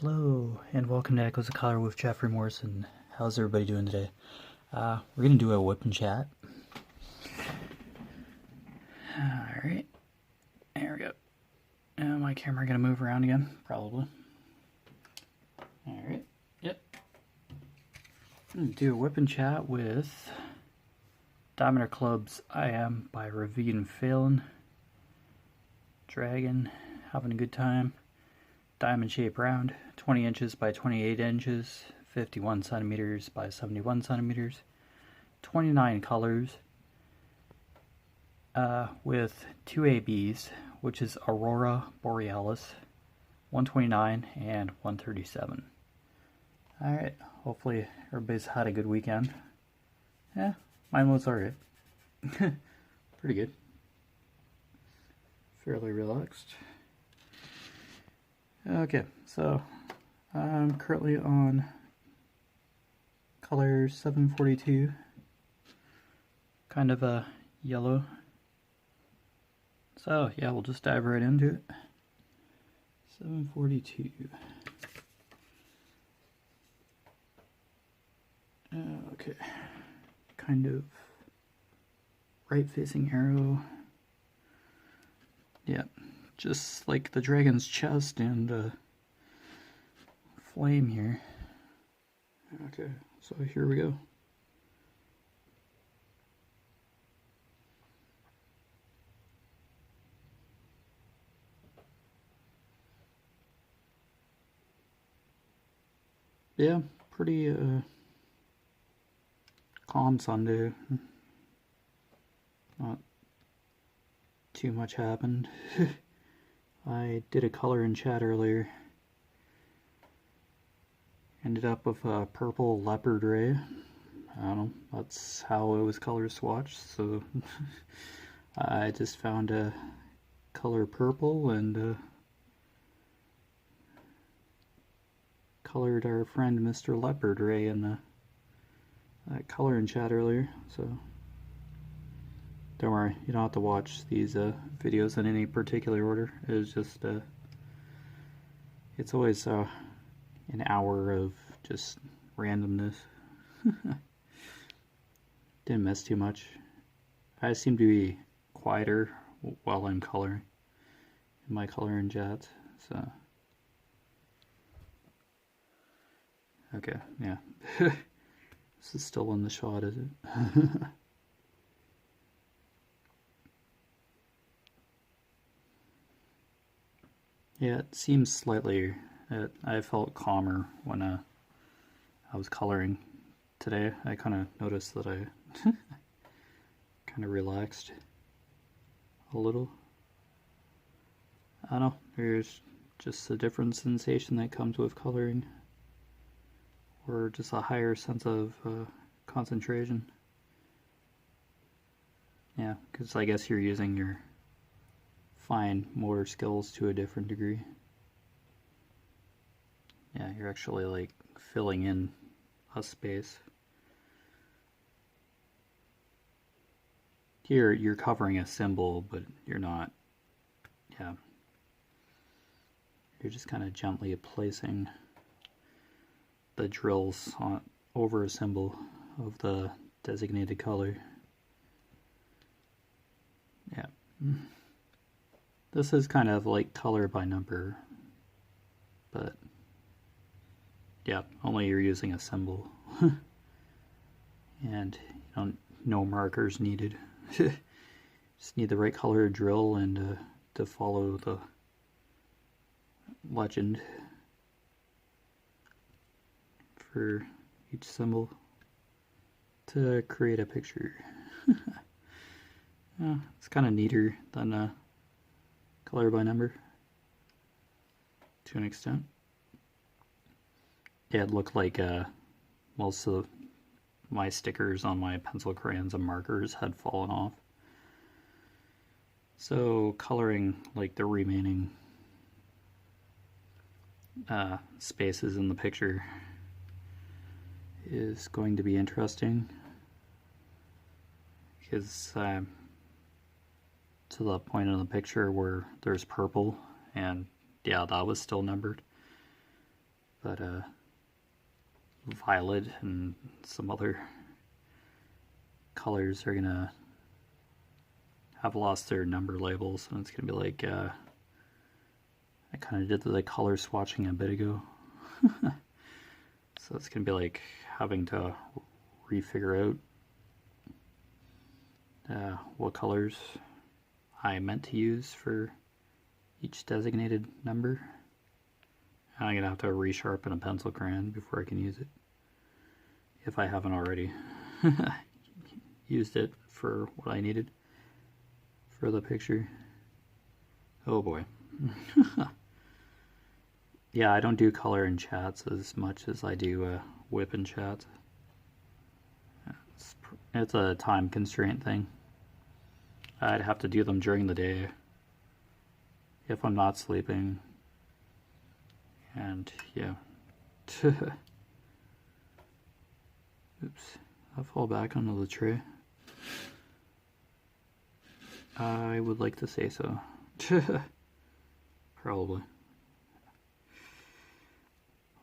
Hello, and welcome to Echoes of Color with Jefferey Morrison. How's everybody doing today? We're going to do a WIP and chat. Alright, there we go. My camera going to move around again? Probably. Alright, yep. I'm going to do a WIP and chat with Diameter Club's I Am by Ravine Phelan. Dragon, having a good time. Diamond shape round, 20 inches by 28 inches, 51 centimeters by 71 centimeters, 29 colors, with 2 ABs, which is Aurora Borealis, 129 and 137. Alright, hopefully everybody's had a good weekend. Yeah, mine was alright. Pretty good. Fairly relaxed. Okay, so I'm currently on color 742, kind of a yellow. So yeah, we'll just dive right into it. 742. Okay, kind of right-facing arrow. Yeah. Just like the dragon's chest and flame here. Okay, so here we go. Yeah, pretty calm Sunday. Not too much happened. I did a color in chat earlier. Ended up with a purple leopard ray. I don't know, that's how it was color swatched, so I just found a color purple and colored our friend Mr. Leopard Ray in the color in chat earlier, so don't worry, you don't have to watch these videos in any particular order. It's just, it's always an hour of just randomness. Didn't miss too much. I seem to be quieter while I'm coloring in my color in chats, so. Okay, yeah. This is still in the shot, is it? Yeah, it seems slightly, I felt calmer when I was coloring today. I kind of noticed that I kind of relaxed a little. I don't know, there's just a different sensation that comes with coloring, or just a higher sense of concentration. Yeah, because I guess you're using your fine motor skills to a different degree. Yeah, you're actually like filling in a space. Here you're covering a symbol, but you're not. Yeah. You're just kind of gently placing the drills over a symbol of the designated color. Yeah. This is kind of like color by number, but yeah, only you're using a symbol. And no markers needed. Just need the right color drill and to follow the legend for each symbol to create a picture. It's kind of neater than color by number to an extent. Yeah, it looked like most of my stickers on my pencil crayons and markers had fallen off. So coloring like the remaining spaces in the picture is going to be interesting, because to the point in the picture where there's purple, and yeah, that was still numbered. but violet and some other colors are gonna have lost their number labels, and it's gonna be like I kind of did the color swatching a bit ago. So it's gonna be like having to refigure out what colors I meant to use for each designated number. I'm gonna have to resharpen a pencil crayon before I can use it, if I haven't already used it for what I needed for the picture. Oh boy. Yeah, I don't do color in chats as much as I do WIP in chats. It's a time constraint thing. I'd have to do them during the day if I'm not sleeping. And yeah. Oops. I'll fall back onto the tray. I would like to say so. Probably.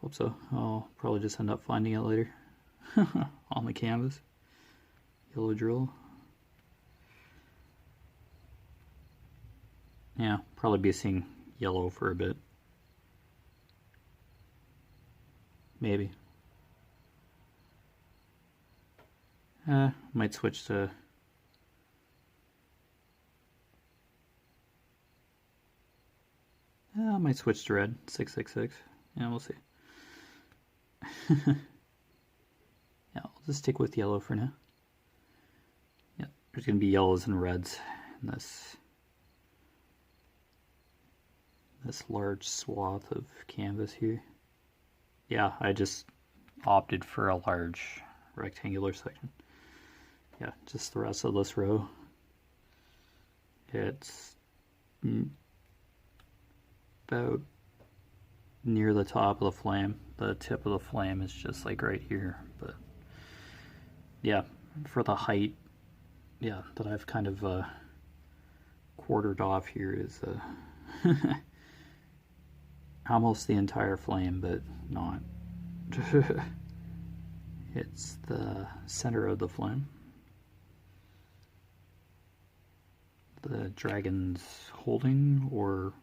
Hope so. I'll probably just end up finding it later. On the canvas. Yellow drill. Yeah, probably be seeing yellow for a bit. Maybe. Might switch to... I might switch to red. 666. Yeah, we'll see. Yeah, I'll just stick with yellow for now. Yeah, there's going to be yellows and reds in this large swath of canvas here. Yeah, I just opted for a large rectangular section. Yeah, just the rest of this row. It's about near the top of the flame. The tip of the flame is just like right here, but yeah, for the height, yeah, that I've kind of quartered off here is almost the entire flame, but not. It's the center of the flame. The dragon's holding or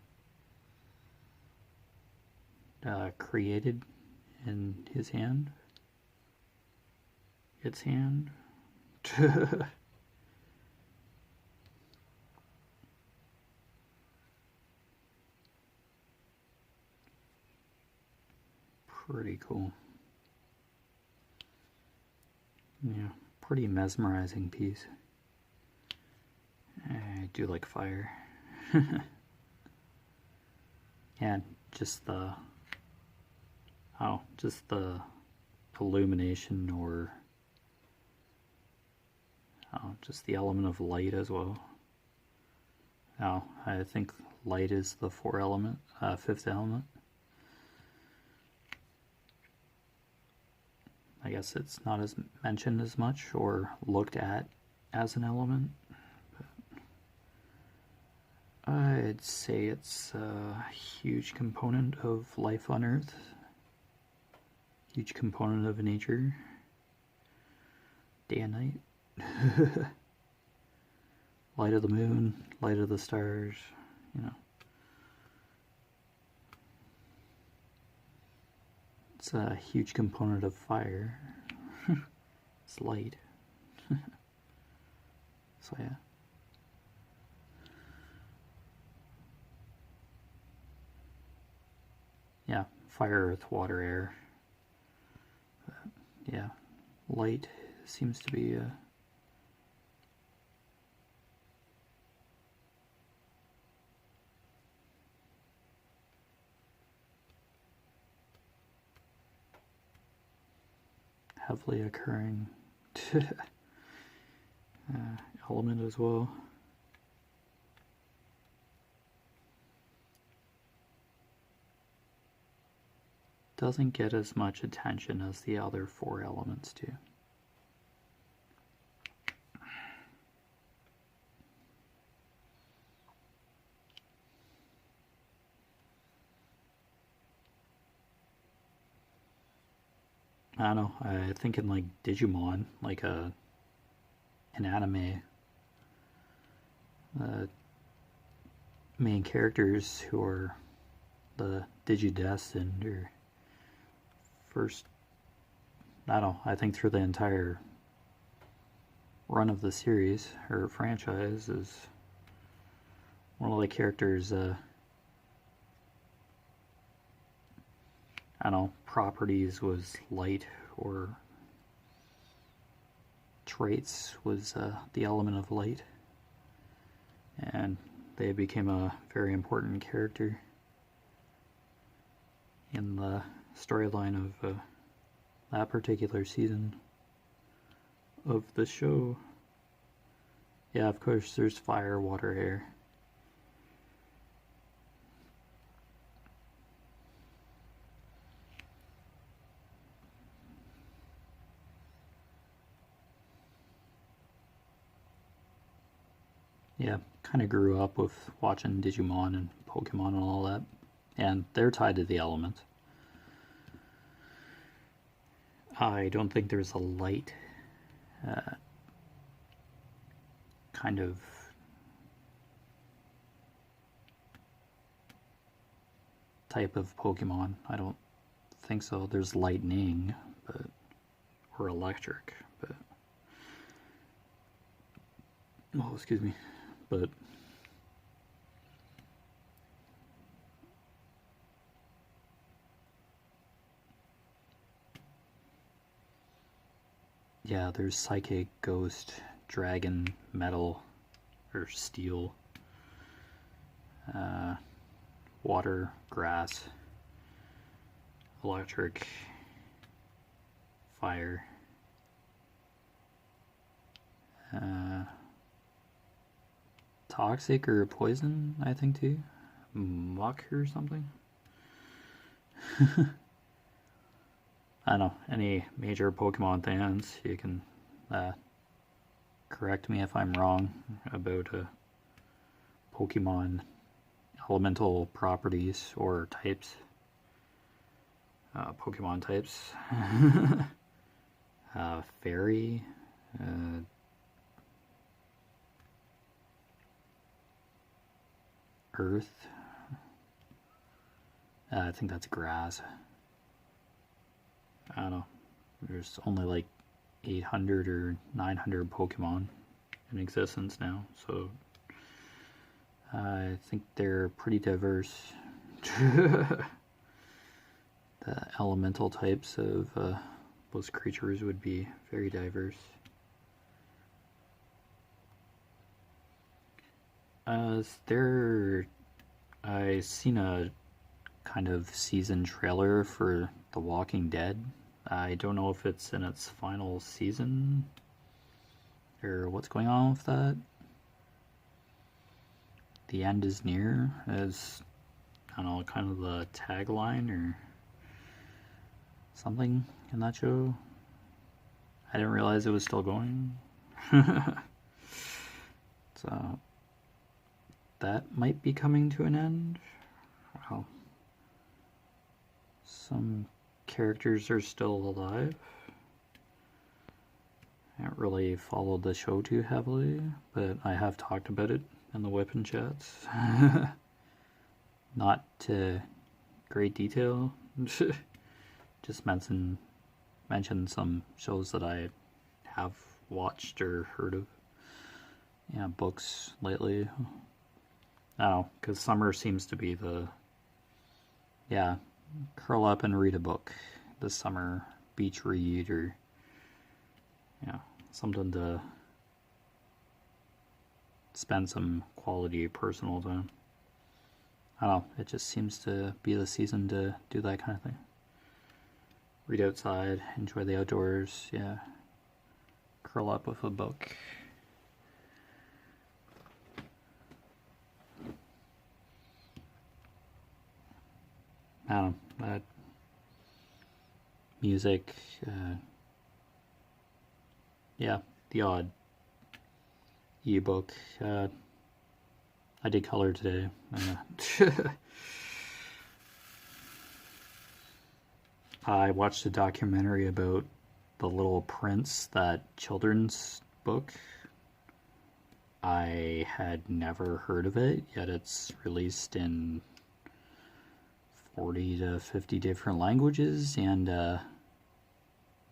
created in his hand. Its hand. Pretty cool. Yeah, pretty mesmerizing piece. I do like fire. And just the illumination, or just the element of light as well. Now, I think light is the fifth element. I guess it's not as mentioned as much or looked at as an element. But I'd say it's a huge component of life on Earth. Huge component of nature. Day and night. Light of the moon, light of the stars, you know. It's a huge component of fire. It's light. So yeah. Yeah, fire, earth, water, air. Yeah, light seems to be heavily occurring element as well. Doesn't get as much attention as the other four elements do. I don't know, I think in like Digimon, like an anime, main characters who are the Digidestined or first, I don't know, I think through the entire run of the series or franchise is one of the characters, I don't know, properties was light, or traits was the element of light, and they became a very important character in the storyline of that particular season of the show. Yeah, of course, there's fire, water, air. Yeah, kind of grew up with watching Digimon and Pokemon and all that, and they're tied to the element. I don't think there's a light kind of type of Pokemon. I don't think so. There's lightning, but or electric, but oh, excuse me, but yeah, there's psychic, ghost, dragon, metal, or steel, water, grass, electric, fire, toxic or poison, I think too. Muck or something. I don't know, any major Pokemon fans, you can correct me if I'm wrong about Pokemon elemental properties or types. Pokemon types. Fairy. Earth. I think that's grass. I don't know. There's only like 800 or 900 Pokemon in existence now, so I think they're pretty diverse. The elemental types of those creatures would be very diverse. I seen a kind of season trailer for The Walking Dead. I don't know if it's in its final season or what's going on with that. The end is near, as I don't know, kind of the tagline or something in that show. I didn't realize it was still going. So that might be coming to an end. Well, some characters are still alive. I haven't really followed the show too heavily, but I have talked about it in the WIP and chats. Not to great detail. Just mention some shows that I have watched or heard of. Yeah, books lately. Oh, because summer seems to be curl up and read a book this summer, beach read, or something to spend some quality personal time. I don't know, it just seems to be the season to do that kind of thing. Read outside, enjoy the outdoors, curl up with a book. I don't know, that music, the odd ebook. I did color today. I watched a documentary about The Little Prince, that children's book. I had never heard of it, yet it's released in 40 to 50 different languages and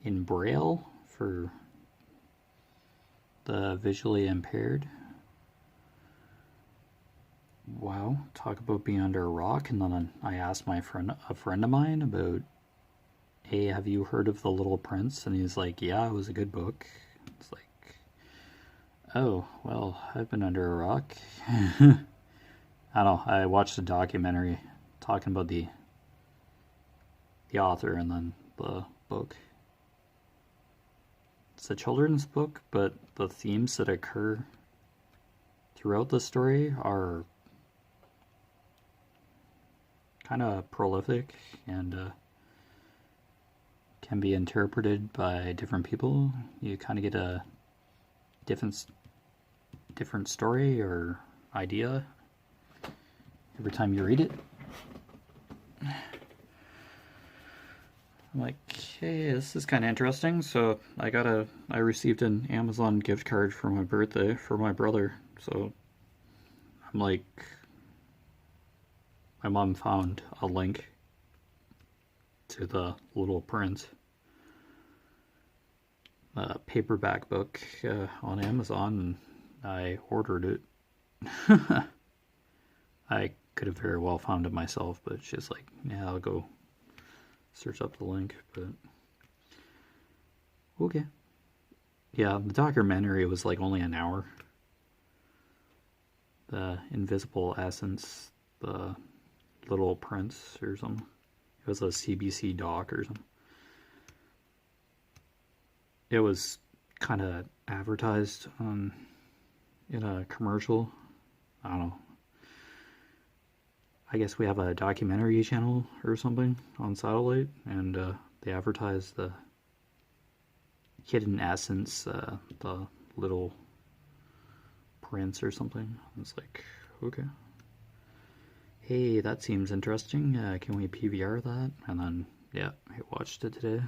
in Braille for the visually impaired. Wow, talk about being under a rock. And then I asked a friend of mine about, hey, have you heard of The Little Prince? And he's like, yeah, it was a good book. It's like, oh, well, I've been under a rock. I don't know, I watched a documentary talking about the author and then the book. It's a children's book, but the themes that occur throughout the story are kind of prolific and can be interpreted by different people. You kind of get a different story or idea every time you read it. I'm like, hey, this is kind of interesting. So I received an Amazon gift card for my birthday for my brother. So I'm like, my mom found a link to The Little Prince, a paperback book on Amazon, and I ordered it. I could have very well found it myself, but she's like, yeah, I'll go search up the link, but okay. Yeah, the documentary was like only an hour. The Invisible Essence, The Little Prince or something. It was a CBC doc or something. It was kind of advertised in a commercial. I don't know. I guess we have a documentary channel or something on satellite, and they advertise the Hidden Essence, the Little Prince or something. It's like, okay. Hey, that seems interesting. Can we PVR that? And then, yeah, I watched it today.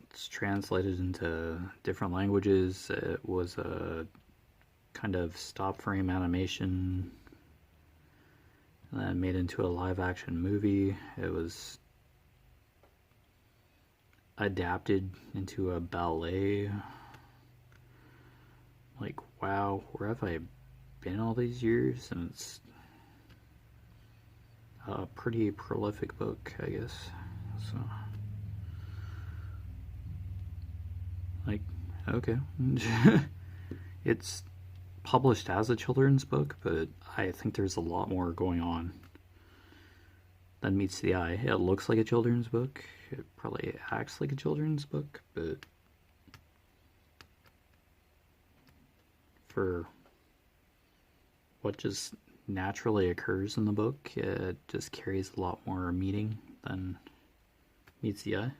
It's translated into different languages. It was a kind of stop frame animation made into a live action movie. It was adapted into a ballet. Like, wow, where have I been all these years? And it's a pretty prolific book, I guess. So, like, okay. It's published as a children's book, but I think there's a lot more going on than meets the eye. It looks like a children's book. It probably acts like a children's book, but for what just naturally occurs in the book, it just carries a lot more meaning than meets the eye.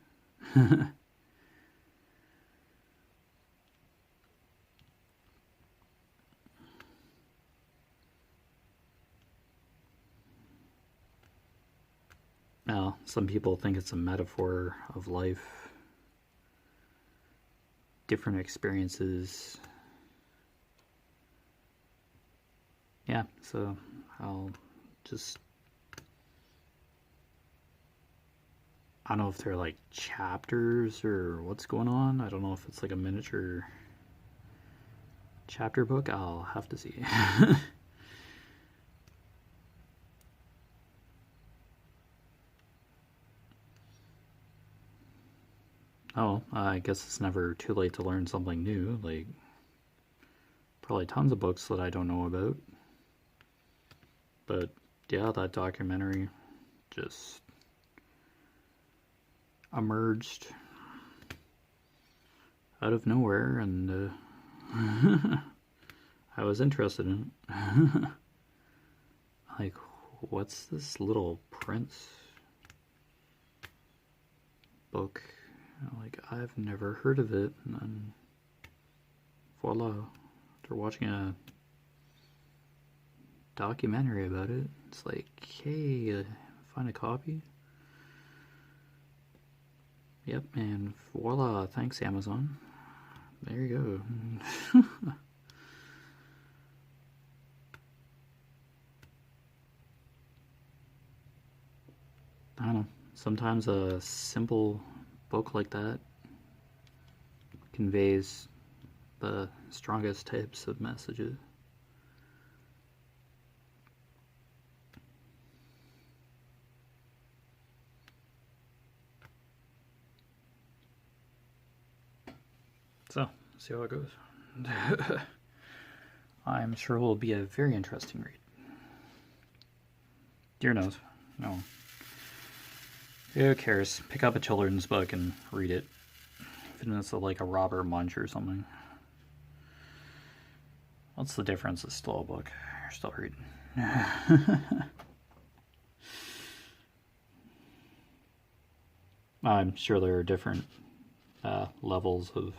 Now, some people think it's a metaphor of life, different experiences. Yeah, so I'll just, I don't know if they're like chapters or what's going on. I don't know if it's like a miniature chapter book. I'll have to see. Oh, I guess it's never too late to learn something new. Like, probably tons of books that I don't know about. But yeah, that documentary just emerged out of nowhere, and I was interested in it. Like, what's this Little Prince book? Like, I've never heard of it, and then voila, they're watching a documentary about it. It's like, hey, find a copy. Yep, and voila, thanks Amazon. There you go. I don't know, sometimes a simple book like that conveys the strongest types of messages. So, see how it goes. I'm sure it will be a very interesting read. Dear knows. No. Who cares? Pick up a children's book and read it. Even if it's like a Robert Munch or something. What's the difference? It's still a book. You're still reading. I'm sure there are different levels of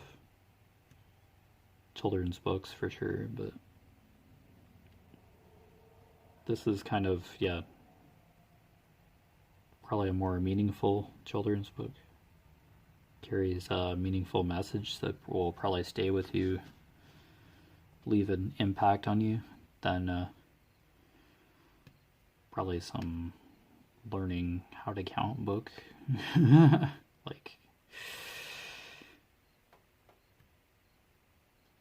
children's books for sure, but this is kind of, yeah, probably a more meaningful children's book. Carries a meaningful message that will probably stay with you, leave an impact on you, than probably some learning how to count book. Like,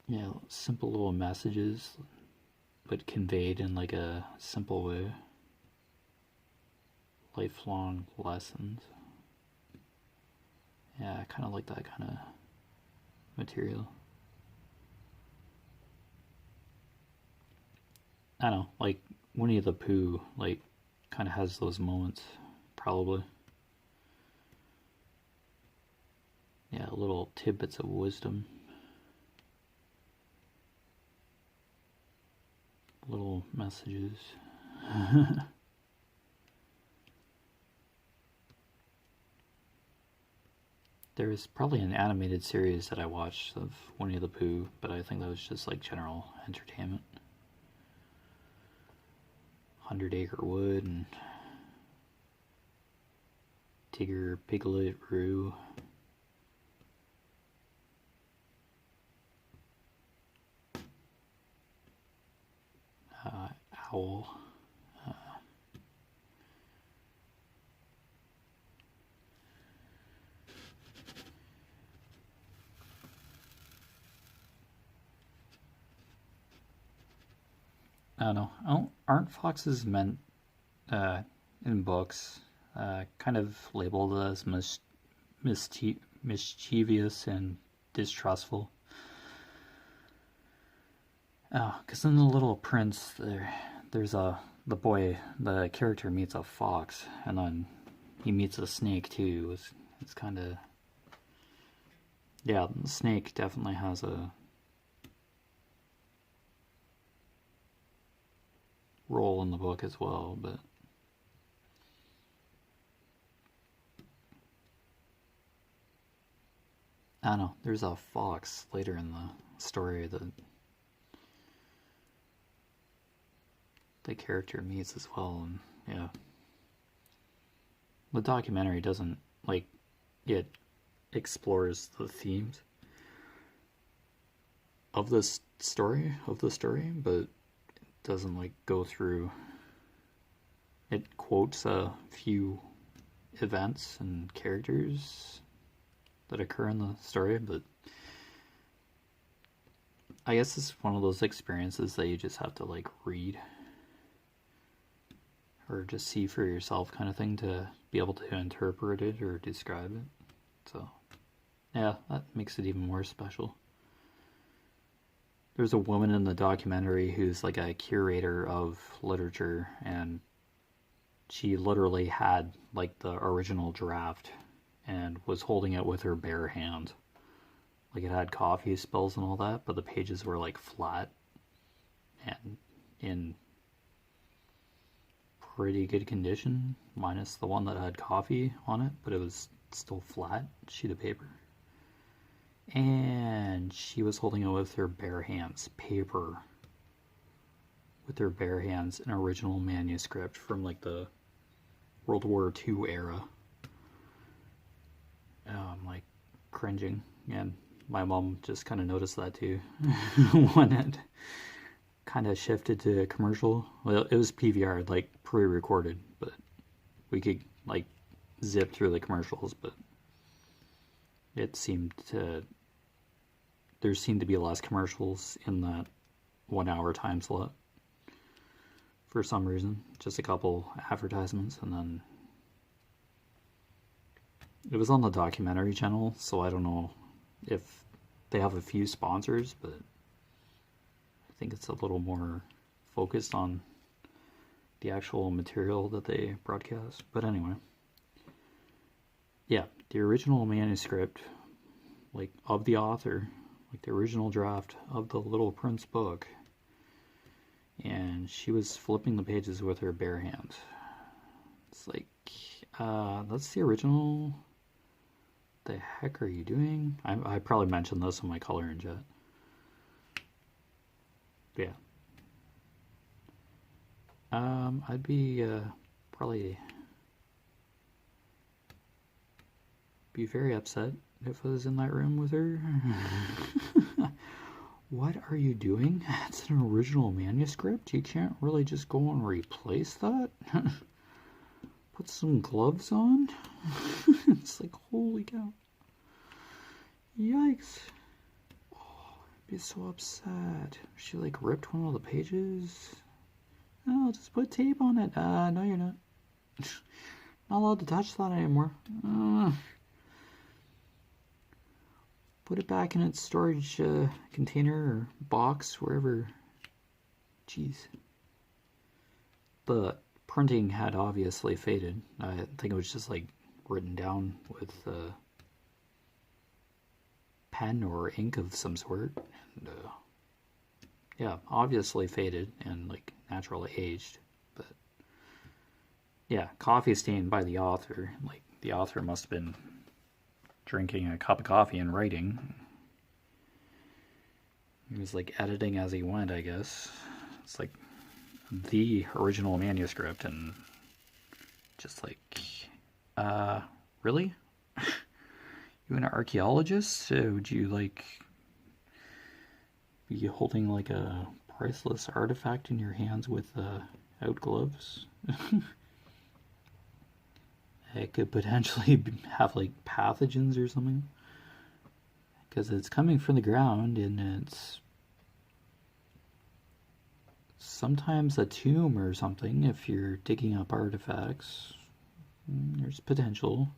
yeah, simple little messages, but conveyed in like a simple way. Lifelong lessons. Yeah, I kind of like that kind of material. I don't know, like Winnie the Pooh, like, kind of has those moments, probably. Yeah, little tidbits of wisdom. Little messages. There's probably an animated series that I watched of Winnie the Pooh, but I think that was just like general entertainment. 100 Acre Wood and Tigger, Piglet, Roo. Owl. I don't know. Aren't foxes meant in books kind of labeled as mischievous and distrustful? Oh, because in The Little Prince, there's the character meets a fox, and then he meets a snake too. It's kind of, yeah, the snake definitely has a role in the book as well, but I don't know, there's a fox later in the story that the character meets as well, and yeah. The documentary doesn't, like, it explores the themes of the story, but it doesn't, like, go through. It quotes a few events and characters that occur in the story, but I guess it's one of those experiences that you just have to, like, read or just see for yourself kind of thing to be able to interpret it or describe it. So, yeah, that makes it even more special. There's a woman in the documentary who's like a curator of literature, and she literally had like the original draft and was holding it with her bare hand. Like, it had coffee spills and all that, but the pages were like flat and in pretty good condition, minus the one that had coffee on it, but it was still flat sheet of paper. And she was holding it with her bare hands, paper. With her bare hands, an original manuscript from like the World War II era. I'm like cringing, and my mom just kind of noticed that too when it kind of shifted to commercial. Well, it was PVR, like pre-recorded, but we could like zip through the commercials, but there seemed to be less commercials in that 1 hour time slot for some reason. Just a couple advertisements, and then it was on the documentary channel, so I don't know if they have a few sponsors, but I think it's a little more focused on the actual material that they broadcast. But anyway, yeah, the original manuscript, like of the author, like the original draft of the Little Prince book, and she was flipping the pages with her bare hands. It's like, that's the original. The heck are you doing? I probably mentioned this in my color and jet. Yeah. I'd be probably be very upset if I was in that room with her. What are you doing? It's an original manuscript. You can't really just go and replace that. Put some gloves on. It's like, holy cow. Yikes. Oh, I'd be so upset. She like ripped one of the pages. Oh, just put tape on it. No, you're not. Not allowed to touch that anymore. Put it back in its storage container or box, wherever. Jeez. The printing had obviously faded. I think it was just like written down with pen or ink of some sort. And yeah, obviously faded and like naturally aged. But yeah, coffee stained by the author. Like the author must have been drinking a cup of coffee and writing. He was like editing as he went, I guess. It's like the original manuscript, and just like, really? You an archaeologist? Would you like be holding like a priceless artifact in your hands with out gloves? It could potentially have like pathogens or something, because it's coming from the ground, and it's sometimes a tomb or something. If you're digging up artifacts, there's potential.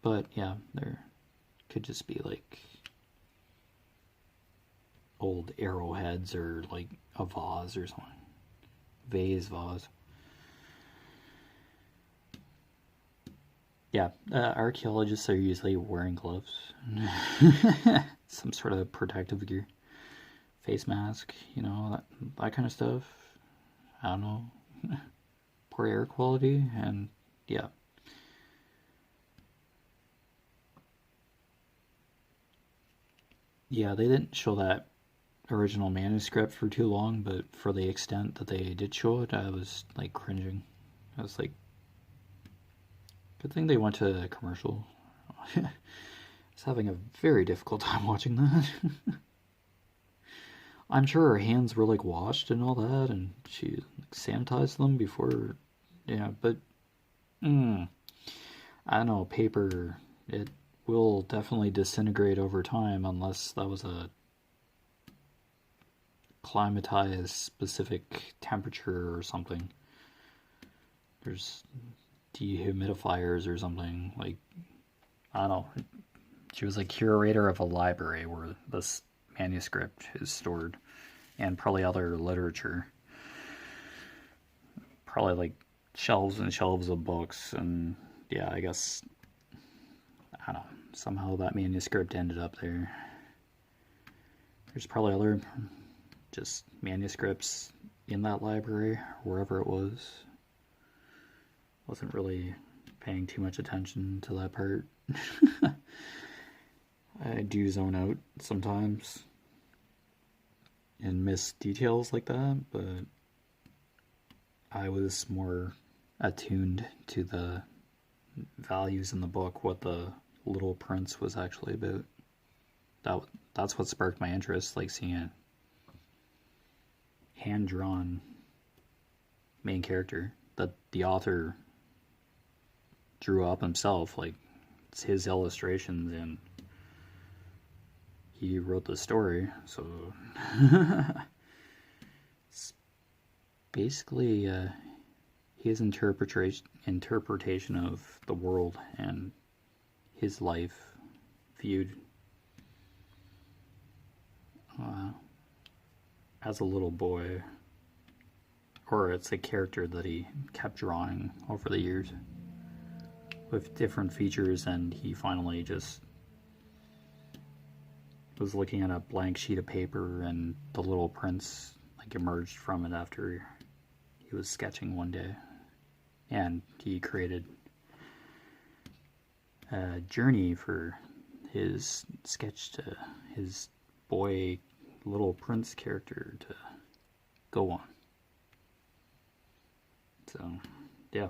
But yeah, there could just be like old arrowheads or like a vase or something. Vase. Yeah, archaeologists are usually wearing gloves. Some sort of protective gear. Face mask, you know, that kind of stuff. I don't know. Poor air quality, and yeah. Yeah, they didn't show that original manuscript for too long, but for the extent that they did show it, I was like cringing. I was like, good thing they went to a commercial. I was having a very difficult time watching that. I'm sure her hands were like washed and all that, and she like, sanitized them before. Yeah, but I don't know. Paper, it will definitely disintegrate over time unless that was a climatized specific temperature or something. There's dehumidifiers or something, like, I don't know. She was a curator of a library where this manuscript is stored, and probably other literature. Probably like shelves and shelves of books, and yeah, I guess, I don't know, somehow that manuscript ended up there. There's probably other just manuscripts in that library, wherever it was. Wasn't really paying too much attention to that part. I do zone out sometimes and miss details like that, but I was more attuned to the values in the book, what the Little Prince was actually about. That's what sparked my interest, like seeing a hand-drawn main character that the author drew up himself. Like, it's his illustrations and he wrote the story, so it's basically his interpretation of the world and his life viewed as a little boy, or it's a character that he kept drawing over the years with different features, and he finally just was looking at a blank sheet of paper and the Little Prince like emerged from it after he was sketching one day, and he created a journey for his sketch to his boy Little Prince character to go on. So yeah.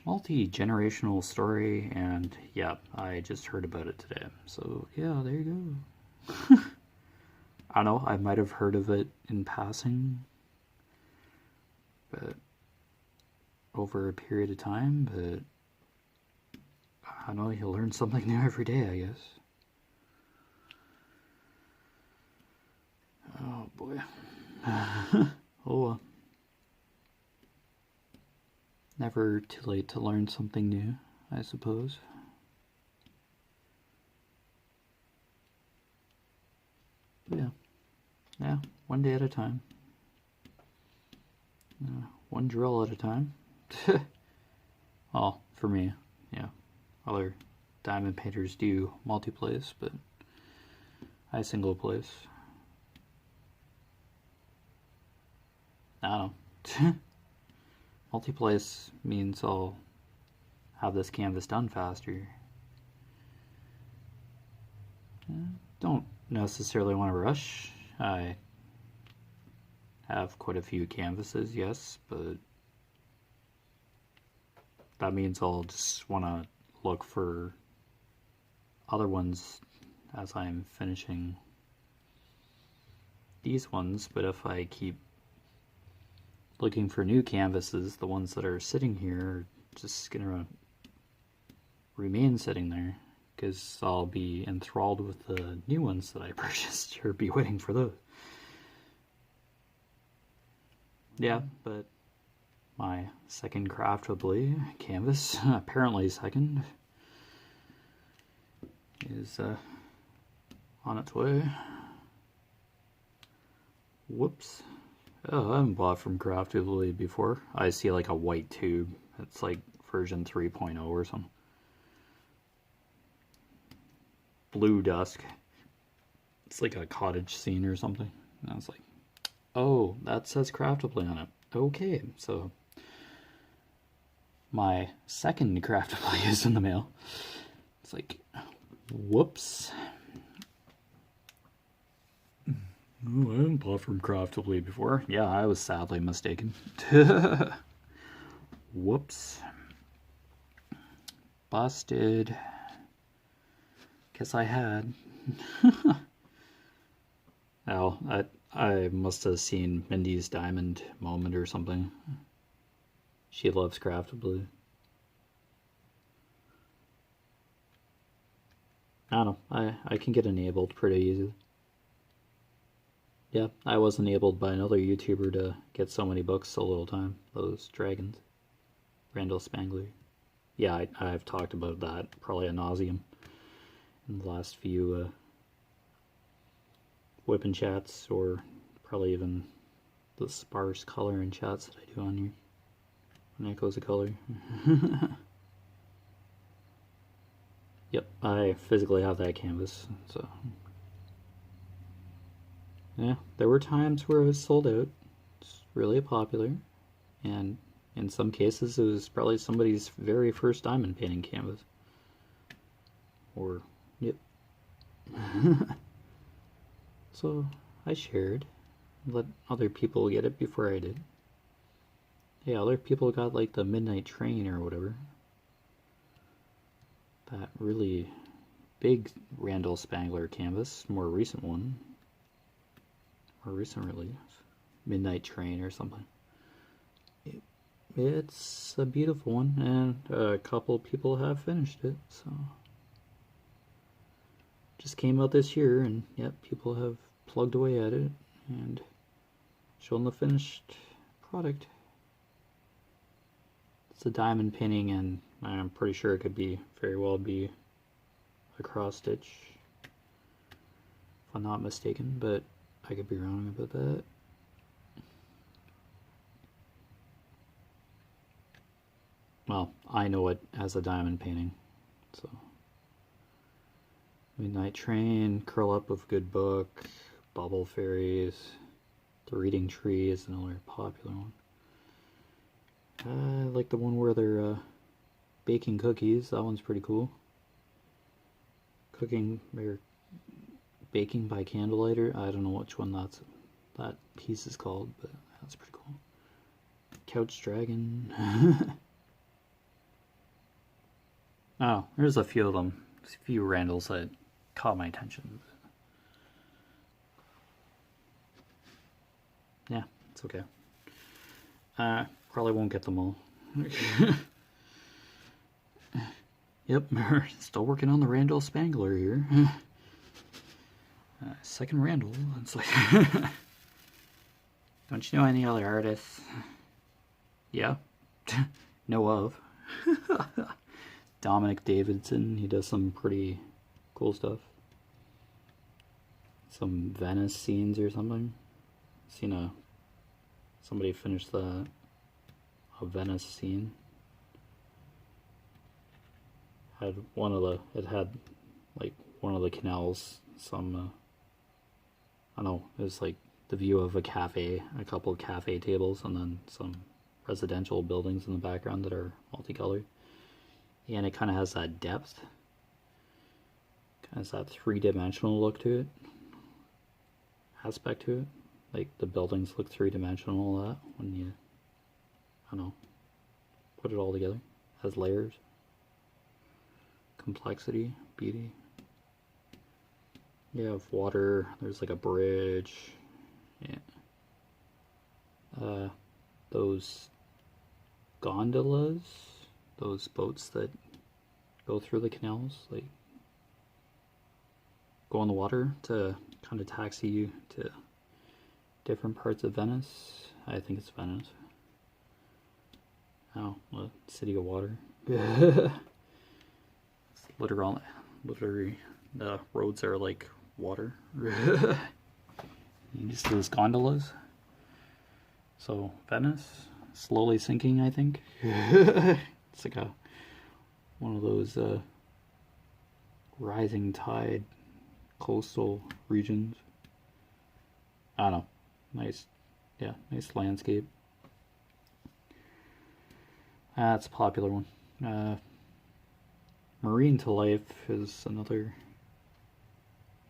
Multi-generational story, and yeah, I just heard about it today, so yeah, there you go. I don't know, I might have heard of it in passing, but over a period of time, but I don't know, you learn something new every day, I guess. Oh boy. Oh well. Never too late to learn something new, I suppose. But yeah, one day at a time. One drill at a time. Well, for me, yeah. Other diamond painters do multi-place, but I single place. I don't know. Multi-place means I'll have this canvas done faster. Don't necessarily want to rush. I have quite a few canvases, yes, but that means I'll just want to look for other ones as I'm finishing these ones, but if I keep looking for new canvases, the ones that are sitting here are just gonna remain sitting there because I'll be enthralled with the new ones that I purchased or be waiting for those. Yeah, but my second craftably canvas, apparently second, is on its way. Whoops. Oh, I haven't bought from Craftably before. I see like a white tube. It's like version 3.0 or something. Blue Dusk. It's like a cottage scene or something. And I was like, oh, that says Craftably on it. Okay, so my second Craftably is in the mail. It's like, whoops. Oh, I haven't bought from Craftably before. Yeah, I was sadly mistaken. Whoops. Busted. Guess I had. Oh, I must have seen Mindy's Diamond moment or something. She loves Craftably. I don't know. I can get enabled pretty easily. Yeah, I was enabled by another YouTuber to get so many books so little time. Those dragons. Randall Spangler. Yeah, I've talked about that probably ad nauseum in the last few WIP and chats, or probably even the sparse color and chats that I do on here. When Echoes of Color. Yep, I physically have that canvas, so... Yeah, there were times where it was sold out. It's really popular. And in some cases, it was probably somebody's very first diamond painting canvas. Or, yep. So, I shared. Let other people get it before I did. Yeah, other people got like the Midnight Train or whatever. That really big Randall Spangler canvas, more recent one. More recent release. Midnight Train or something. It's a beautiful one, and a couple people have finished it, so. Just came out this year, and yep, people have plugged away at it and shown the finished product. It's a diamond painting, and I'm pretty sure it could very well be a cross stitch, if I'm not mistaken, but I could be wrong about that. Well, I know it as a diamond painting, so. Midnight Train, Curl Up with Good Book, Bubble Fairies, The Reading Tree is another popular one. I like the one where they're baking cookies. That one's pretty cool. Cooking or baking by candlelight. I don't know which one that piece is called, but that's pretty cool. Couch Dragon. Oh, there's a few of them. There's a few Randalls that caught my attention. Yeah, it's okay. Probably won't get them all. Yep, we're still working on the Randall Spangler here. Second Randall. It's like, don't you know any other artists? Yeah, know of. Dominic Davidson, he does some pretty cool stuff. Some Venice scenes or something. Seen somebody finish a Venice scene. It had like one of the canals, I don't know, it was like the view of a cafe, a couple of cafe tables, and then some residential buildings in the background that are multicolored. And it kind of has that depth. Kind of has that three-dimensional look to it. Aspect to it. Like the buildings look three-dimensional that when you, I don't know, put it all together. It has layers. Complexity, beauty. You have water, there's like a bridge. Yeah. Those gondolas, those boats that go through the canals, like go on the water to kind of taxi you to different parts of Venice. I think it's Venice. Oh, well, city of water. It's literally, the roads are like water. Just those gondolas. So Venice, slowly sinking, I think. It's like one of those rising tide coastal regions. I don't know. Nice landscape. That's a popular one. Marine to Life is another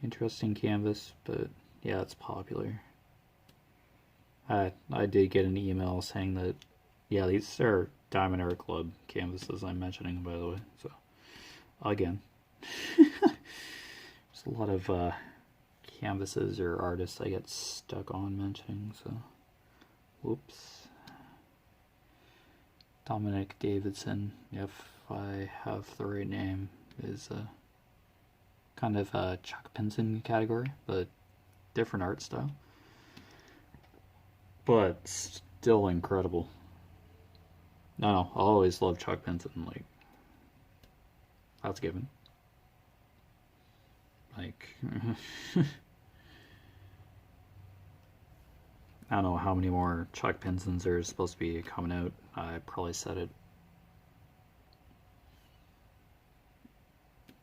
interesting canvas, but yeah, it's popular. I did get an email saying that, yeah, these are Diamond Art Club canvases I'm mentioning, by the way. So, again, there's a lot of canvases or artists I get stuck on mentioning, so, whoops. Dominic Davidson, if I have the right name, is kind of a Chuck Pinson category, but different art style. But still incredible. No, I'll always love Chuck Pinson, like, that's given. Like, I don't know how many more Chuck Pinsons are supposed to be coming out. I probably said it.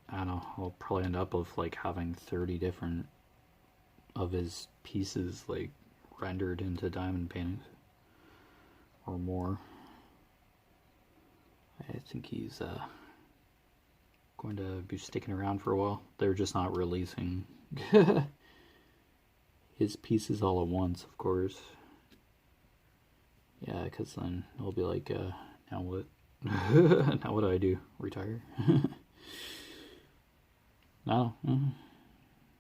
I don't know, I'll probably end up with like having 30 different of his pieces like rendered into diamond paintings or more. I think he's going to be sticking around for a while. They're just not releasing his pieces all at once, of course. Yeah, because then it'll be like, now what? Now what do I do? Retire? No.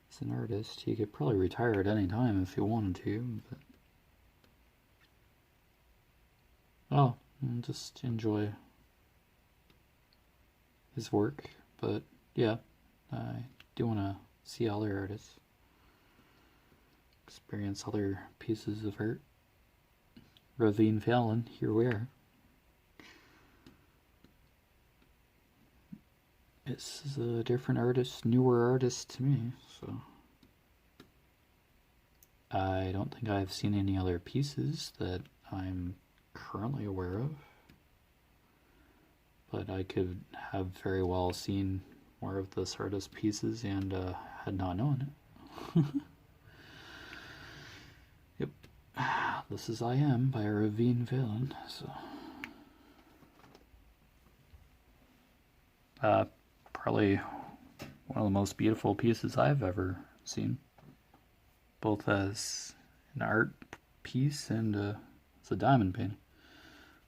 He's an artist. He could probably retire at any time if he wanted to. But... oh, just enjoy his work. But yeah, I do want to see other artists, experience other pieces of art. Ravine Fallon, here we are. This is a different artist, newer artist to me, so I don't think I've seen any other pieces that I'm currently aware of, but I could have very well seen more of this artist's pieces and had not known it. Yep, this is I Am by Ravine Fallon, so probably one of the most beautiful pieces I've ever seen, both as an art piece and as a diamond painting.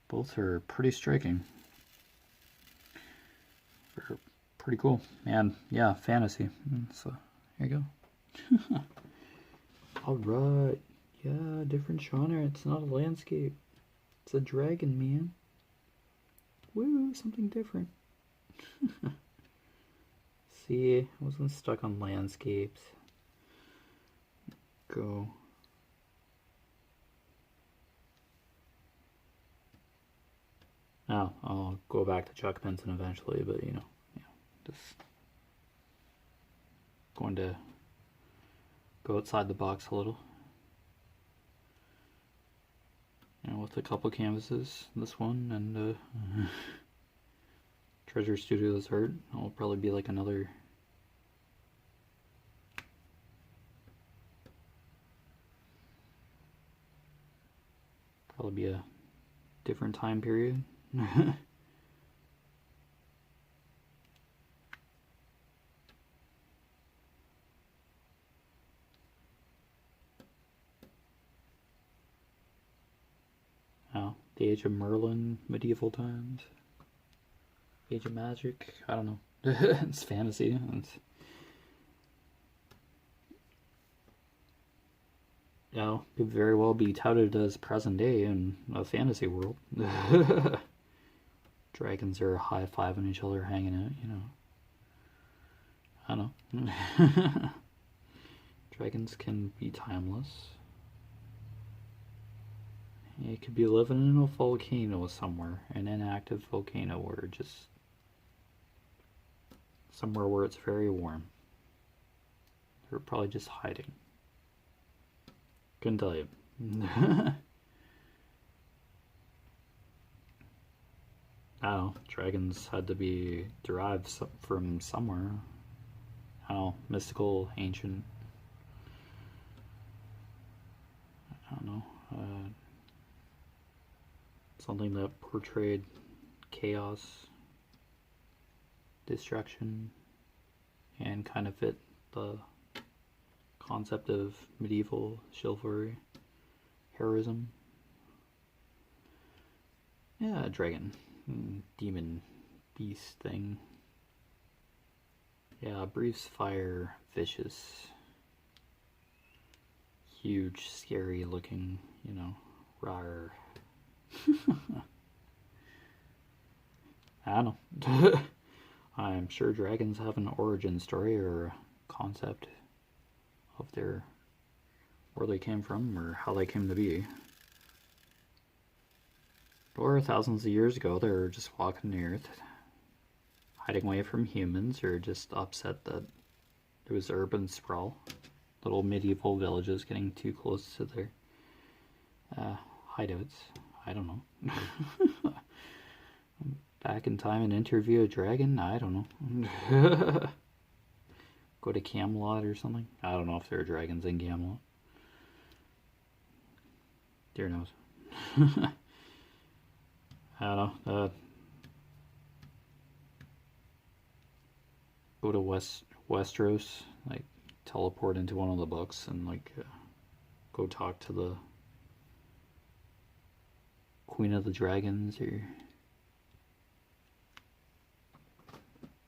Both are pretty striking. They're pretty cool. And yeah, fantasy. So here you go. Alright. Yeah, different genre. It's not a landscape. It's a dragon, man. Woo, something different. See, I wasn't stuck on landscapes. Go. Oh, I'll go back to Chuck Benson eventually, but you know, yeah, just going to go outside the box a little. You know, with a couple canvases, this one and Treasure Studios art. It'll probably be like another probably be a different time period. Oh, the Age of Merlin, medieval times. Age of Magic, I don't know. It's fantasy. It's, you know, could very well be touted as present day in a fantasy world. Dragons are high-fiving each other, hanging out, you know. I don't know. Dragons can be timeless. You could be living in a volcano somewhere, an inactive volcano, or just somewhere where it's very warm. They're probably just hiding. Couldn't tell you. I don't know, dragons had to be derived from somewhere. I don't know, mystical, ancient. I don't know. Something that portrayed chaos, destruction, and kind of fit the concept of medieval chivalry, heroism. Yeah, a dragon, demon, beast thing. Yeah, breathes fire, vicious, huge, scary looking, you know, rawr. I don't know. I'm sure dragons have an origin story or a concept of their where they came from or how they came to be. Or thousands of years ago, they were just walking the earth, hiding away from humans, or just upset that there was urban sprawl, little medieval villages getting too close to their hideouts. I don't know. Back in time and interview a dragon? I don't know. Go to Camelot or something? I don't know if there are dragons in Camelot. Dear knows. I don't know. go to Westeros, like teleport into one of the books and like go talk to the Queen of the Dragons, or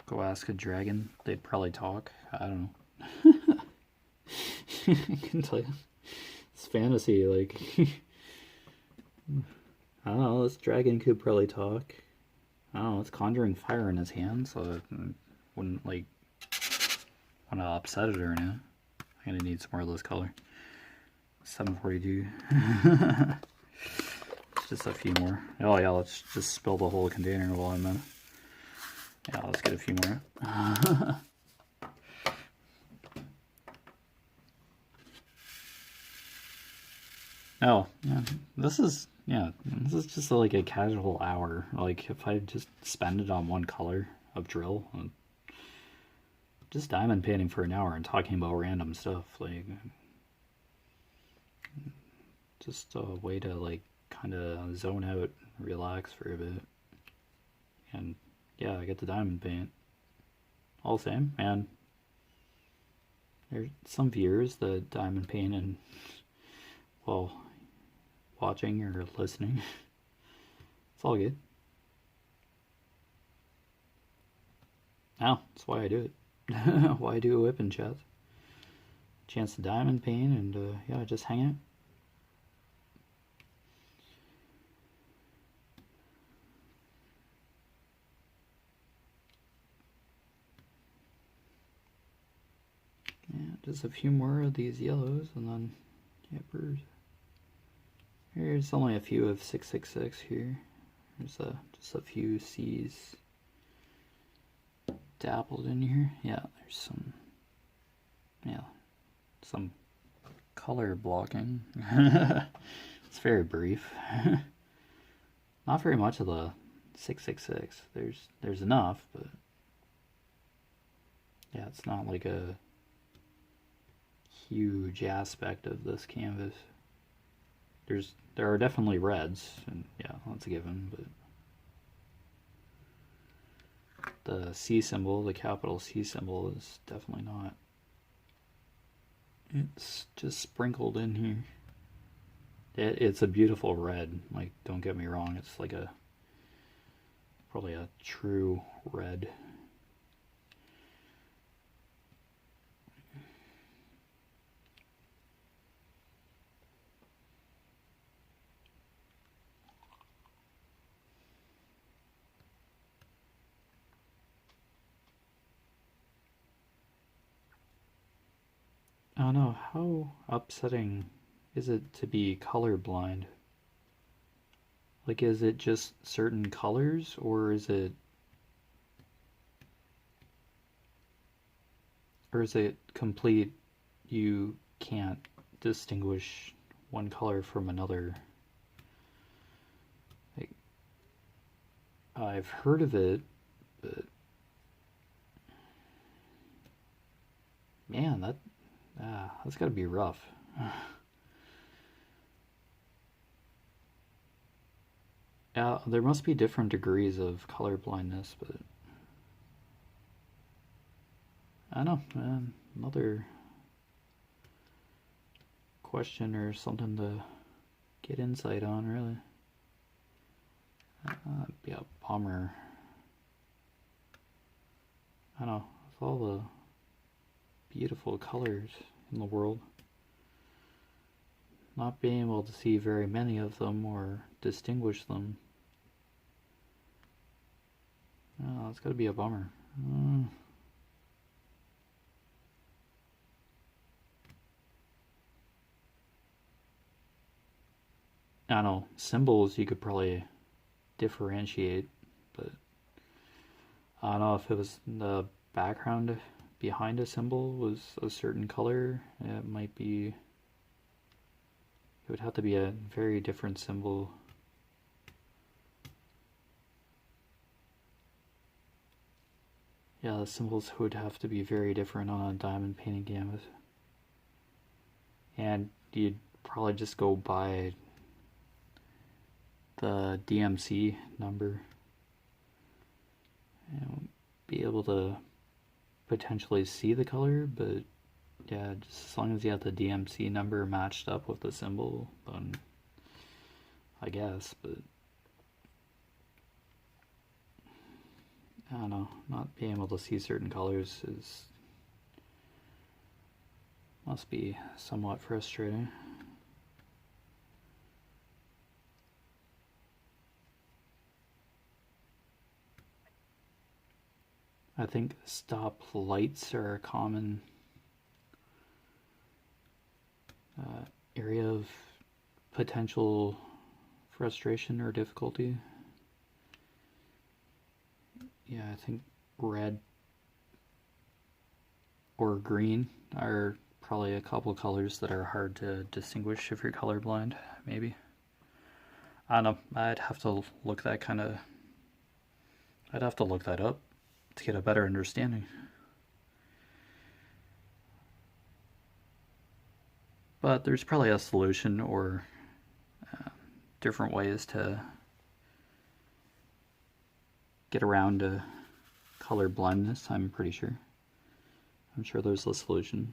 go ask a dragon. They'd probably talk. I don't know. I can tell you. It's fantasy, like I don't know, this dragon could probably talk. I don't know, it's conjuring fire in his hand, so it wouldn't like want to upset it or anything. I'm gonna need some more of this color. 742. Just a few more. Oh yeah, let's just spill the whole container while I'm in it. Yeah, let's get a few more. Oh, yeah, this is just like a casual hour. Like if I just spend it on one color of drill, just diamond painting for an hour and talking about random stuff, like just a way to like kind of zone out, relax for a bit, and yeah, I get the diamond paint. All the same, man. There's some viewers that diamond paint and, well, watching or listening. It's all good. Now, that's why I do it. Why I do a whip in chat. Chance to diamond paint and yeah, just hang out. Yeah, just a few more of these yellows and then yippers. Here's only a few of 666 here. There's just a few C's dappled in here. Yeah, there's some, yeah, some color blocking. It's very brief. Not very much of the 666. There's enough, but yeah, it's not like a huge aspect of this canvas. There are definitely reds, and yeah, that's a given, but the C symbol, the capital C symbol, is definitely not. It's just sprinkled in here. It's a beautiful red, like, don't get me wrong, it's like probably a true red. I don't know, how upsetting is it to be colorblind? Like, is it just certain colors, or is it complete, you can't distinguish one color from another? Like, I've heard of it, but man, that's gotta be rough. Yeah, there must be different degrees of color blindness, but I don't know, another question or something to get insight on, really. That'd be a bummer. I don't know, with all the beautiful colors in the world, not being able to see very many of them or distinguish them. Oh, it's gotta be a bummer. I don't know, symbols you could probably differentiate, but I don't know if it was the background behind a symbol was a certain color, it would have to be a very different symbol. Yeah, the symbols would have to be very different on a diamond painting canvas. And you'd probably just go by the DMC number and be able to potentially see the color, but yeah, just as long as you have the DMC number matched up with the symbol, then I guess, but I don't know, not being able to see certain colors must be somewhat frustrating. I think stop lights are a common area of potential frustration or difficulty. Yeah, I think red or green are probably a couple colors that are hard to distinguish if you're colorblind, maybe. I don't know, I'd have to look that up to get a better understanding. But there's probably a solution or different ways to get around to color blindness, I'm pretty sure. I'm sure there's a solution.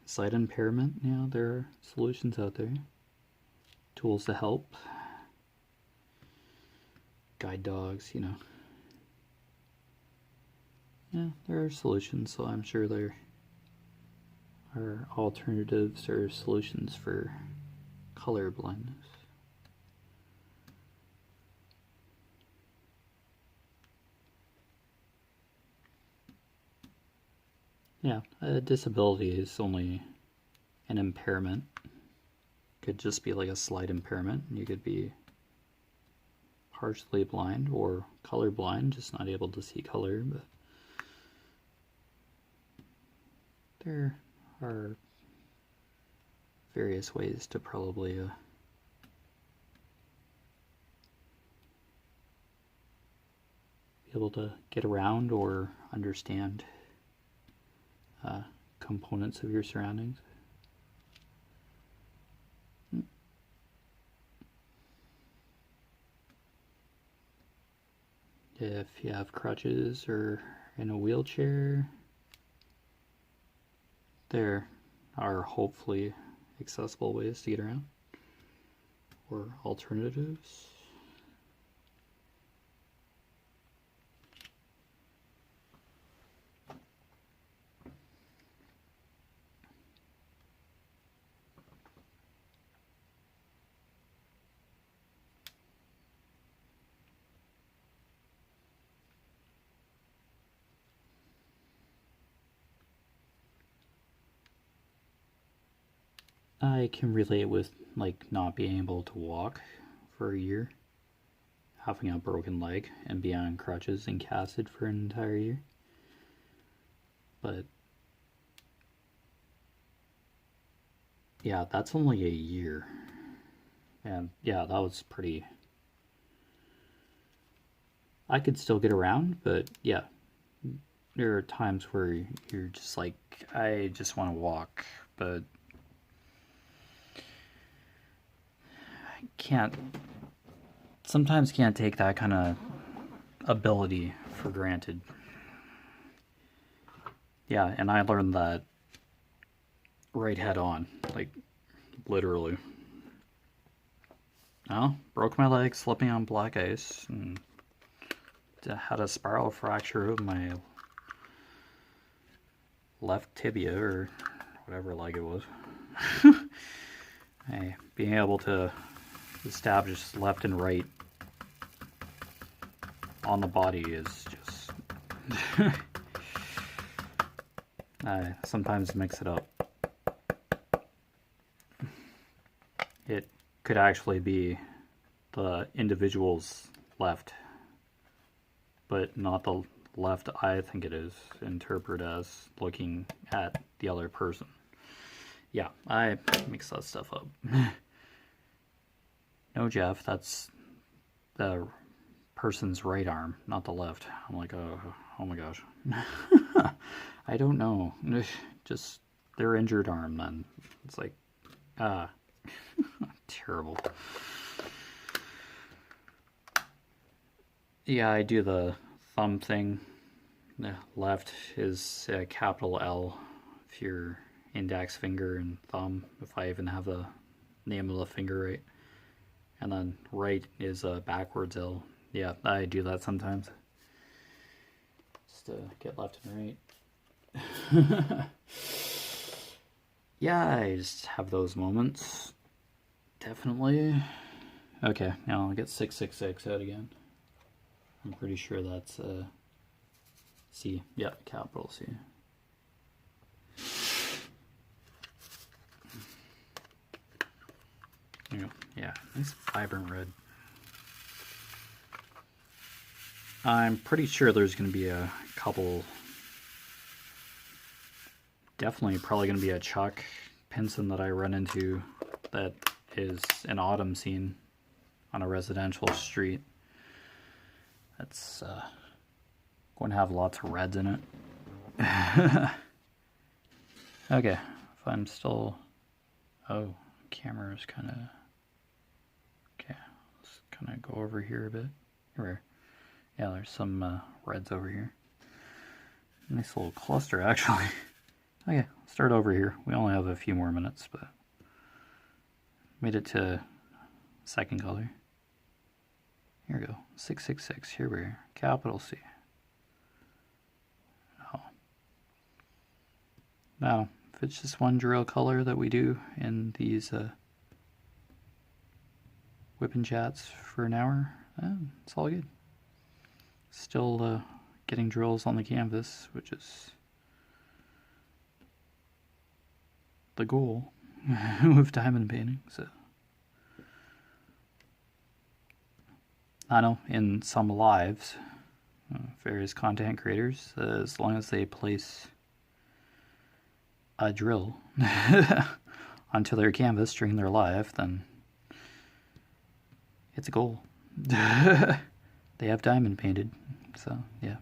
Sight impairment, yeah, there are solutions out there. Tools to help. Guide dogs, you know. Yeah, there are solutions, so I'm sure there are alternatives or solutions for color blindness. Yeah, a disability is only an impairment. Could just be like a slight impairment. You could be partially blind or colorblind, just not able to see color, but there are various ways to probably be able to get around or understand components of your surroundings. If you have crutches or in a wheelchair, there are hopefully accessible ways to get around or alternatives. I can relate with like not being able to walk for a year, having a broken leg and being on crutches and casted for an entire year. But yeah, that's only a year. And yeah, that was pretty... I could still get around, but yeah, there are times where you're just like, I just want to walk, but sometimes can't take that kind of ability for granted. Yeah, and I learned that right head on, like literally. Oh, broke my leg slipping on black ice and had a spiral fracture of my left tibia or whatever leg it was. Hey, being able to establish left and right on the body is just I sometimes mix it up. It could actually be the individual's left, but not the left I think it is interpreted as looking at the other person. Yeah, I mix that stuff up. No, Jeff, that's the person's right arm, not the left. I'm like, oh my gosh. I don't know. Just their injured arm then. It's like, terrible. Yeah, I do the thumb thing. The left is a capital L if your index finger and thumb, if I even have the name of the finger right. And then right is a backwards L. Yeah, I do that sometimes. Just to get left and right. Yeah, I just have those moments. Definitely. Okay, now I'll get 666 out again. I'm pretty sure that's C. Yeah, capital C. There you go. Yeah, nice vibrant red. I'm pretty sure there's going to be a couple. Definitely probably going to be a chalk Pinson that I run into that is an autumn scene on a residential street. That's going to have lots of reds in it. Okay, if I'm still... Oh, camera is kind of... Okay, let's kind of go over here a bit. Here, yeah, there's some reds over here. Nice little cluster, actually. Okay, start over here. We only have a few more minutes, but made it to second color. Here we go, 666. Here we are, capital C. Oh. Now, if it's just one drill color that we do in these whipping chats for an hour, it's all good. Still getting drills on the canvas, which is the goal with diamond painting. So I know in some lives, various content creators, as long as they place a drill onto their canvas during their live, then it's a goal. They have diamond painted, so yeah.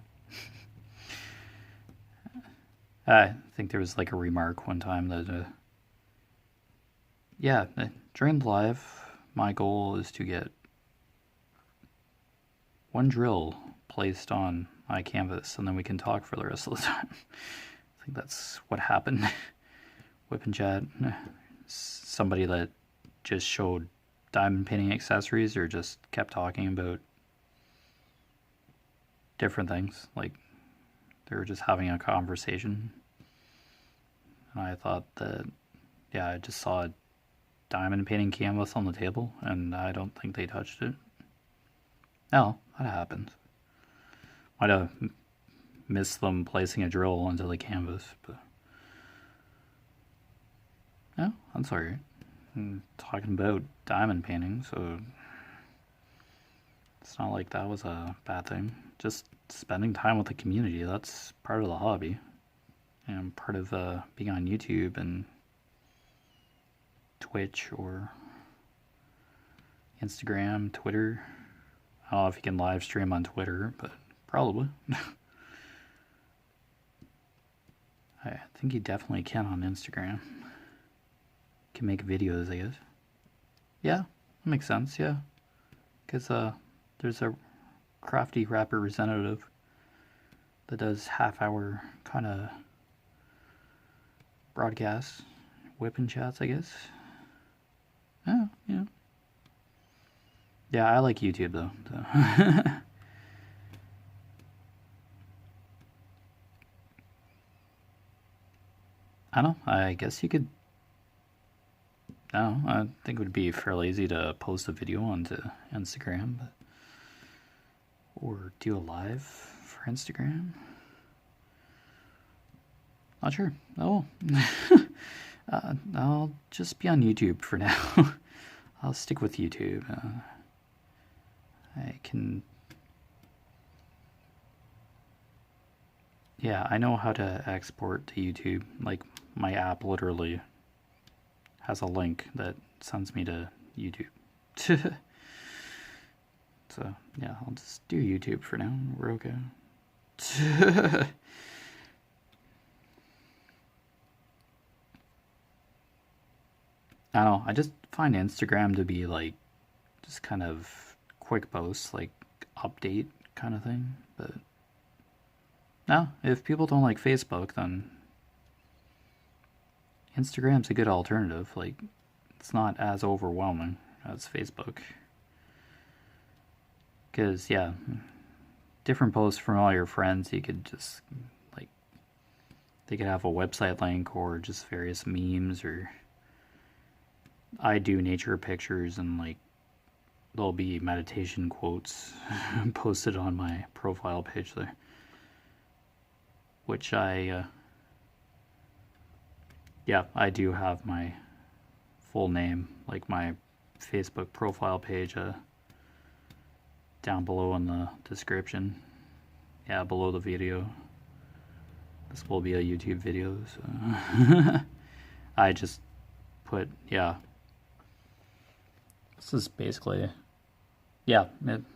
I think there was like a remark one time that, yeah, during the live, my goal is to get one drill placed on my canvas, and then we can talk for the rest of the time. I think that's what happened. Whip and chat. Somebody that just showed diamond painting accessories or just kept talking about different things. Like, they were just having a conversation. And I thought that, yeah, I just saw a diamond painting canvas on the table, and I don't think they touched it. No, that happens. Might have missed them placing a drill into the canvas, but no, that's alright. I'm talking about diamond painting, so it's not like that was a bad thing. Just spending time with the community, that's part of the hobby. And part of being on YouTube and Twitch or Instagram, Twitter. I don't know if you can live stream on Twitter, but probably. I think you definitely can on Instagram. Can make videos, I guess. Yeah, that makes sense, yeah. Because there's a crafty rapper representative that does half-hour kind of broadcasts, whipping chats, I guess. Oh, yeah. Yeah, I like YouTube, though. So. I don't know. I guess you could... No, I think it would be fairly easy to post a video onto Instagram, but... or do a live for Instagram. Not sure. Oh, I'll just be on YouTube for now. I'll stick with YouTube. I can... Yeah, I know how to export to YouTube. Like, my app literally has a link that sends me to YouTube. So, yeah, I'll just do YouTube for now. We're okay. I don't know, I just find Instagram to be like, just kind of quick posts, like update kind of thing. But no, if people don't like Facebook, then Instagram's a good alternative. Like, it's not as overwhelming as Facebook. Because, yeah, different posts from all your friends, you could just, like, they could have a website link or just various memes, or I do nature pictures, and, like, there'll be meditation quotes posted on my profile page there. Which I do have my full name, like my Facebook profile page, down below in the description. Yeah, below the video. This will be a YouTube video, so I just put, yeah. This is basically,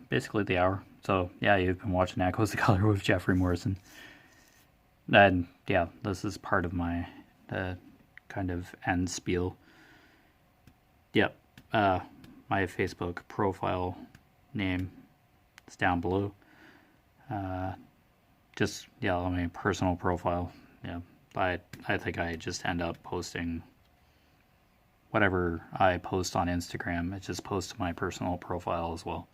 basically the hour. So, yeah, you've been watching Echoes of Color with Jefferey Morrison. And, yeah, this is part of my kind of end spiel. Yep, my Facebook profile name is down below. Just, yeah, my personal profile. Yeah, I think I just end up posting whatever I post on Instagram. It just posts to my personal profile as well.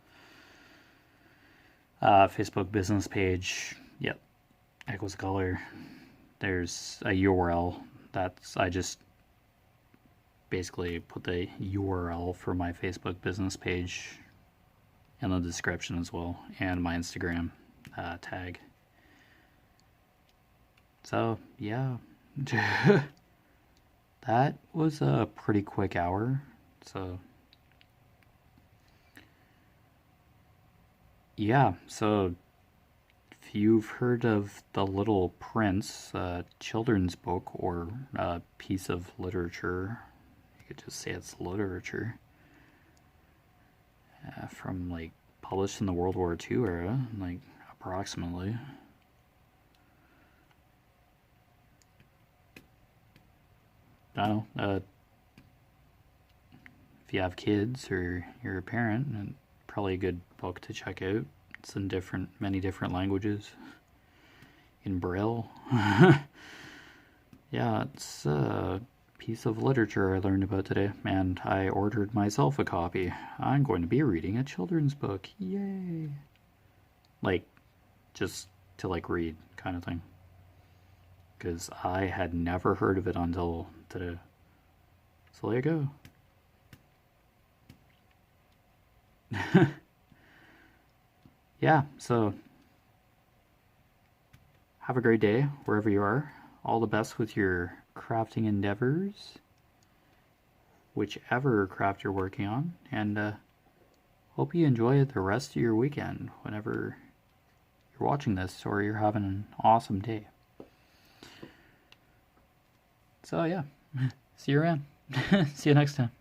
Facebook business page, yep, Echoes of Color. There's a URL I just basically put the URL for my Facebook business page in the description as well, and my Instagram tag. So, yeah. That was a pretty quick hour, so yeah, so if you've heard of The Little Prince, a children's book or a piece of literature, you could just say it's literature, from, like, published in the World War II era, like, approximately. I don't know, if you have kids or you're a parent, and probably a good book to check out. It's in many different languages, in Braille. Yeah, it's a piece of literature I learned about today, and I ordered myself a copy. I'm going to be reading a children's book, yay! Like, just to, like, read, kind of thing. Because I had never heard of it until today. So there you go. Yeah, so have a great day wherever you are. All the best with your crafting endeavors, whichever craft you're working on, and hope you enjoy the rest of your weekend whenever you're watching this, or you're having an awesome day. So yeah, see you around. See you next time.